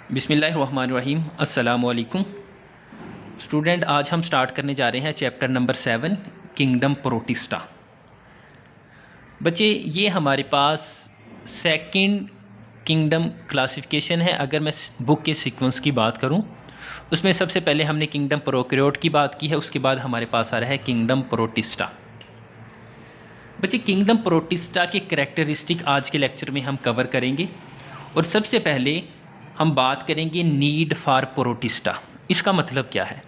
बिस्मिल्लाहिर्रहमानिर्रहीम। अस्सलामु अलैकुम स्टूडेंट। आज हम स्टार्ट करने जा रहे हैं चैप्टर नंबर 7 किंगडम प्रोटिस्टा। बच्चे ये हमारे पास सेकंड किंगडम क्लासिफिकेशन है। अगर मैं बुक के सीक्वेंस की बात करूं, उसमें सबसे पहले हमने किंगडम प्रोकैरियोट की बात की है, उसके बाद हमारे पास आ रहा है किंगडम प्रोटिस्टा। बच्चे किंगडम प्रोटिस्टा के कैरेक्टरिस्टिक आज के लेक्चर में हम कवर करेंगे और सबसे पहले हम बात करेंगे नीड फॉर प्रोटिस्टा। इसका मतलब क्या है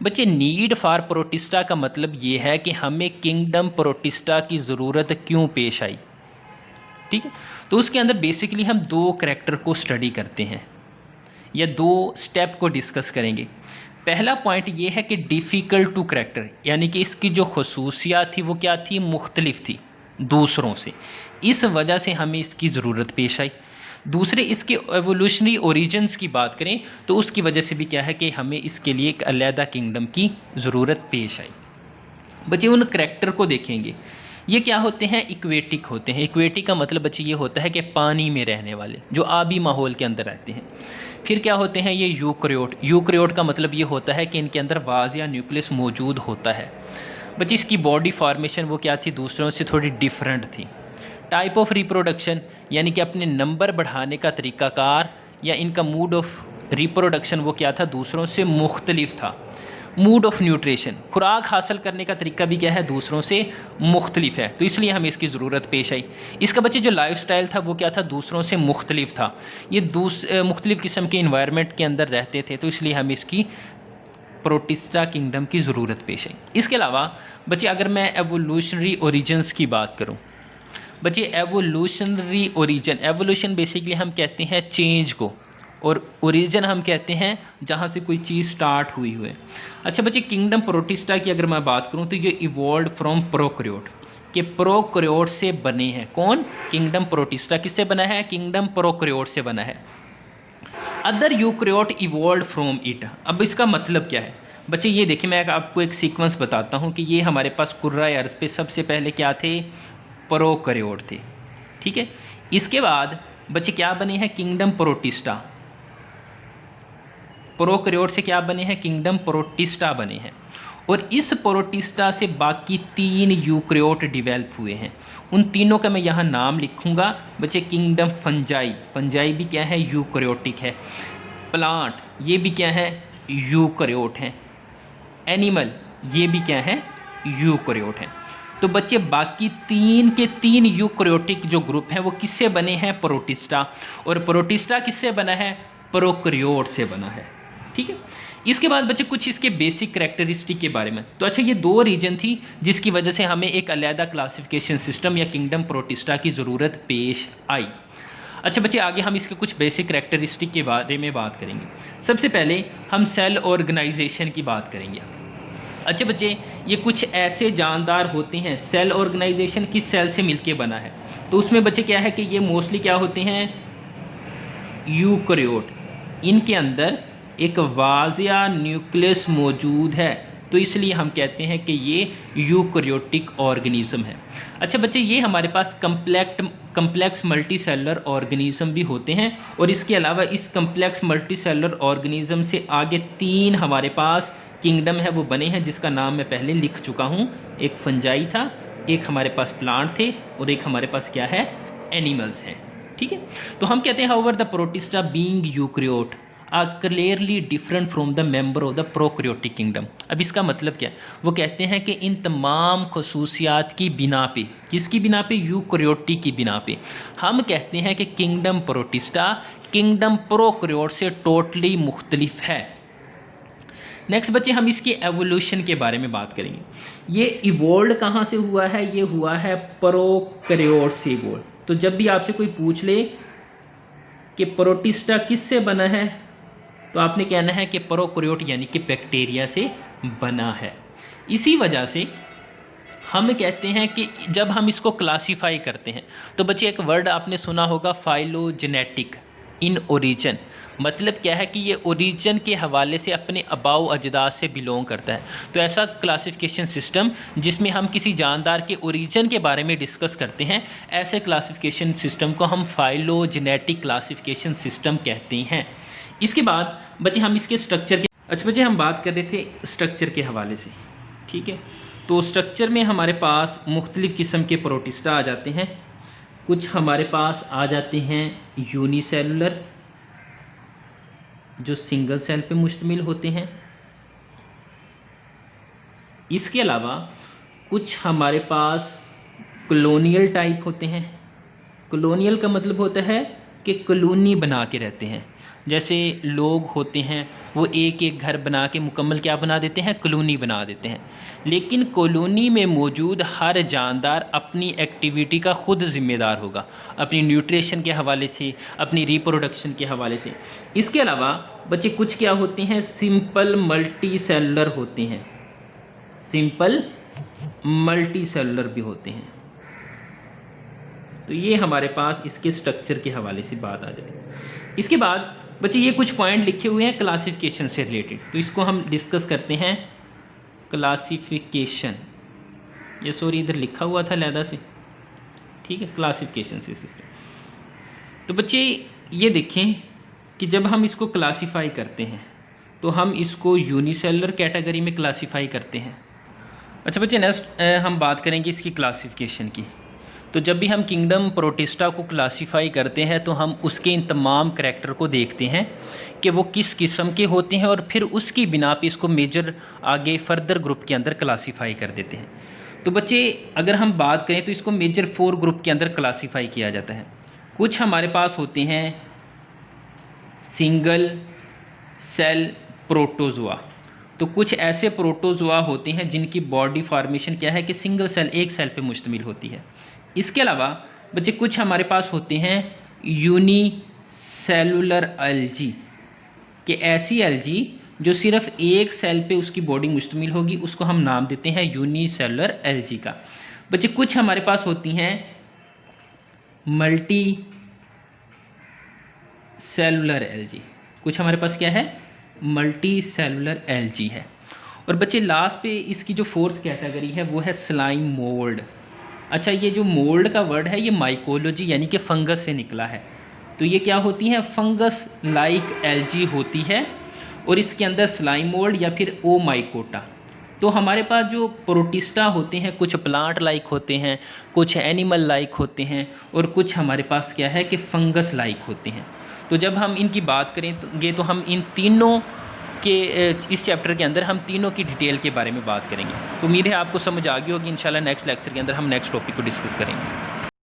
बच्चे? नीड फॉर प्रोटिस्टा का मतलब ये है कि हमें किंगडम प्रोटिस्टा की ज़रूरत क्यों पेश आई। ठीक है, तो उसके अंदर बेसिकली हम दो करैक्टर को स्टडी करते हैं या दो स्टेप को डिस्कस करेंगे। पहला पॉइंट ये है कि डिफ़िकल्ट टू करैक्टर, यानी कि इसकी जो खसूसियात थी वो क्या थी? मुख्तलिफ थी दूसरों से, इस वजह से हमें इसकी ज़रूरत पेश आई। दूसरे इसके एवोल्यूशनरी ओरिजिन्स की बात करें तो उसकी वजह से भी क्या है कि हमें इसके लिए एक अलहदा किंगडम की ज़रूरत पेश आई। बच्चे उन करैक्टर को देखेंगे। ये क्या होते हैं? इक्वेटिक होते हैं। इक्वेटिक का मतलब बच्चे ये होता है कि पानी में रहने वाले, जो आबी माहौल के अंदर रहते हैं। फिर क्या होते हैं? ये यूकैरियोट। यूकैरियोट का मतलब ये होता है कि इनके अंदर वाज या न्यूक्लियस मौजूद होता है। बच्चे इसकी बॉडी फॉर्मेशन वो क्या थी? दूसरों से थोड़ी डिफरेंट थी। टाइप ऑफ रिप्रोडक्शन, यानी कि अपने नंबर बढ़ाने का तरीक़ाकार या इनका मूड ऑफ रिप्रोडक्शन वो क्या था? दूसरों से मुख्तलिफ था। मूड ऑफ न्यूट्रिशन, खुराक हासिल करने का तरीका भी क्या है? दूसरों से मुख्तलिफ है, तो इसलिए हमें इसकी ज़रूरत पेश आई। इसका बच्चे जो लाइफ स्टाइल था वो क्या था? दूसरों से मुख्तलिफ था। ये मुख्तलिफ किस्म के इन्वायरमेंट के अंदर रहते थे, तो इसलिए हमें इसकी प्रोटिस्टा किंगडम की ज़रूरत पेश आई। इसके अलावा बच्चे अगर मैं एवोल्यूशनरी ओरिजिन्स की बात करूँ, बच्चे एवोल्यूशनरी ओरिजिन, एवोल्यूशन बेसिकली हम कहते हैं चेंज को, और ओरिजिन हम कहते हैं जहाँ से कोई चीज़ स्टार्ट हुई हुई है। अच्छा बच्चे, किंगडम प्रोटिस्टा की अगर मैं बात करूँ तो ये इवॉल्व फ्रॉम प्रोकैरियोट, के प्रोकैरियोट से बने हैं। कौन? किंगडम प्रोटिस्टा किससे बना है? किंगडम प्रोकैरियोट से बना है। Other eukaryote evolve from it. अब इसका मतलब क्या है बच्चे? ये देखिए, मैं आपको एक सीक्वेंस बताता हूँ कि ये हमारे पास कुर्रा अर्ज़ पे सबसे पहले क्या थे? प्रोकैरियोट थे। ठीक है, इसके बाद बच्चे क्या बने हैं? Kingdom protista. प्रोकैरियोट से क्या बने हैं? किंगडम प्रोटिस्टा बने हैं। और इस प्रोटिस्टा से बाकी 3 यूकैरियोट डेवलप हुए हैं। उन तीनों का मैं यहाँ नाम लिखूँगा बच्चे। किंगडम फंजाई, फंजाई भी क्या है? यूकैरियोटिक है। प्लांट, ये भी क्या है? यूकैरियोट हैं। एनिमल, ये भी क्या है? यूकैरियोट हैं। तो बच्चे बाकी 3 के 3 यूकैरियोटिक जो ग्रुप हैं वो किससे बने हैं? प्रोटिस्टा। और प्रोटिस्टा किससे बना है? प्रोकैरियोट से बना है। ठीक है, इसके बाद बच्चे कुछ इसके बेसिक कैरेक्टरिस्टिक के बारे में। तो अच्छा, ये 2 रीजन थी जिसकी वजह से हमें एक अलहदा क्लासिफिकेशन सिस्टम या किंगडम प्रोटिस्टा की ज़रूरत पेश आई। अच्छा बच्चे, आगे हम इसके कुछ बेसिक कैरेक्टरिस्टिक के बारे में बात करेंगे। सबसे पहले हम सेल ऑर्गेनाइजेशन की बात करेंगे। अच्छे बच्चे, ये कुछ ऐसे जानदार होते हैं, सेल ऑर्गेनाइजेशन किस सेल से मिलके बना है? तो उसमें बच्चे क्या है कि ये मोस्टली क्या होते हैं? यूकैरियोट। इनके अंदर एक वाजिया न्यूक्लियस मौजूद है, तो इसलिए हम कहते हैं कि ये यूकैरियोटिक ऑर्गेनिज्म है। अच्छा बच्चे, ये हमारे पास कम्प्लेक्स मल्टी सेलुलर ऑर्गेनिज्म भी होते हैं। और इसके अलावा इस कम्प्लेक्स मल्टी सेलुलर ऑर्गेनिज्म से आगे 3 हमारे पास किंगडम है वो बने हैं, जिसका नाम मैं पहले लिख चुका हूँ। एक फंजाई था, एक हमारे पास प्लांट थे, और एक हमारे पास क्या है? एनिमल्स हैं। ठीक है, तो हम कहते हैं however the protista being eukaryote are clearly different from the member of the prokaryotic kingdom. अब इसका मतलब क्या है? वो कहते हैं कि इन तमाम खसूसियात की बिना पे, किसकी बिना पे? यूकैरियोटिक की बिना पे, हम कहते हैं कि किंगडम प्रोटिस्टा किंगडम प्रोकैरियोट से टोटली मुख्तलिफ है। नेक्स्ट बच्चे, हम इसके एवोल्यूशन के बारे में बात करेंगे। ये इवोल्व कहाँ से हुआ है? ये हुआ है प्रोकैरियोट से इवोल्व। तो जब भी आपसे कोई पूछ ले कि प्रोटिस्टा किससे बना है, तो आपने कहना है कि प्रोकैरियोट यानी कि बैक्टीरिया से बना है। इसी वजह से हम कहते हैं कि जब हम इसको क्लासीफाई करते हैं तो बच्चे एक वर्ड आपने सुना होगा, फाइलोजेनेटिक। इन ओरिजिन, मतलब क्या है कि ये ओरिजिन के हवाले से अपने अबाऊ अजदाद से बिलोंग करता है। तो ऐसा क्लासिफिकेशन सिस्टम जिसमें हम किसी जानदार के ओरिजिन के बारे में डिस्कस करते हैं, ऐसे क्लासिफिकेशन सिस्टम को हम फाइलोजेनेटिक क्लासिफिकेशन सिस्टम कहते हैं। इसके बाद बच्चे हम इसके स्ट्रक्चर के, अच्छा बच्चे हम बात कर रहे थे स्ट्रक्चर के हवाले से, ठीक है। तो स्ट्रक्चर में हमारे पास मुख्तलिफ़ किस्म के प्रोटिस्टा आ जाते हैं। कुछ हमारे पास आ जाते हैं यूनिसेलुलर, जो सिंगल सेल पे मुश्तमिल होते हैं। इसके अलावा कुछ हमारे पास कॉलोनियल टाइप होते हैं। कॉलोनियल का मतलब होता है कि कॉलोनी बना के रहते हैं। जैसे लोग होते हैं वो एक एक घर बना के मुकम्मल क्या बना देते हैं, कॉलोनी बना देते हैं। लेकिन कॉलोनी में मौजूद हर जानदार अपनी एक्टिविटी का ख़ुद ज़िम्मेदार होगा, अपनी न्यूट्रिशन के हवाले से, अपनी रिप्रोडक्शन के हवाले से। इसके अलावा बच्चे कुछ क्या होते हैं, सिंपल मल्टी सेलुलर होते हैं, सिंपल मल्टी सेलुलर भी होते हैं। तो ये हमारे पास इसके स्ट्रक्चर के हवाले से बात आ जाती है। इसके बाद बच्चे ये कुछ पॉइंट लिखे हुए हैं क्लासिफिकेशन से रिलेटेड, तो इसको हम डिस्कस करते हैं। क्लासिफिकेशन, ये सॉरी इधर लिखा हुआ था लैदा से, ठीक है, क्लासिफिकेशन से सिस्टम। तो बच्चे ये देखें कि जब हम इसको क्लासीफाई करते हैं तो हम इसको यूनिसेलुलर कैटेगरी में क्लासीफाई करते हैं। अच्छा बच्चे नेक्स्ट हम बात करेंगे इसकी क्लासिफिकेशन की। तो जब भी हम किंगडम प्रोटिस्टा को क्लासीफाई करते हैं तो हम उसके इन तमाम करैक्टर को देखते हैं कि वो किस किस्म के होते हैं, और फिर उसकी बिना पे इसको मेजर आगे फर्दर ग्रुप के अंदर क्लासीफाई कर देते हैं। तो बच्चे अगर हम बात करें तो इसको मेजर 4 ग्रुप के अंदर क्लासीफाई किया जाता है। कुछ हमारे पास होते हैं सिंगल सेल प्रोटोजोआ। तो कुछ ऐसे प्रोटोजोआ होते हैं जिनकी बॉडी फॉर्मेशन क्या है कि सिंगल सेल, एक सेल पे मुश्तमिल होती है। इसके अलावा बच्चे कुछ हमारे पास होते हैं यूनिसेलुलर एल्गी, कि ऐसी एल्गी जो सिर्फ एक सेल पे उसकी बॉडी मुश्तमिल होगी, उसको हम नाम देते हैं यूनिसेलुलर एल्गी का। बच्चे कुछ हमारे पास होती हैं मल्टी सेलुलर एल्गी, कुछ हमारे पास क्या है, मल्टी सेलुलर एल्गी है। और बच्चे लास्ट पे इसकी जो 4th कैटेगरी है वो है स्लाइम मोल्ड। अच्छा, ये जो मोल्ड का वर्ड है ये माइकोलॉजी यानी कि फंगस से निकला है। तो ये क्या होती है, फंगस लाइक एल्गी होती है, और इसके अंदर स्लाइम मोल्ड या फिर ओ माइकोटा। तो हमारे पास जो प्रोटिस्टा होते हैं कुछ प्लांट लाइक होते हैं, कुछ एनिमल लाइक होते हैं, और कुछ हमारे पास क्या है कि फंगस लाइक होते हैं। तो जब हम इनकी बात करेंगे तो हम इन तीनों के इस चैप्टर के अंदर हम तीनों की डिटेल के बारे में बात करेंगे। तो उम्मीद है आपको समझ आ गई होगी। इंशाल्लाह नेक्स्ट लेक्चर के अंदर हम नेक्स्ट टॉपिक को डिस्कस करेंगे।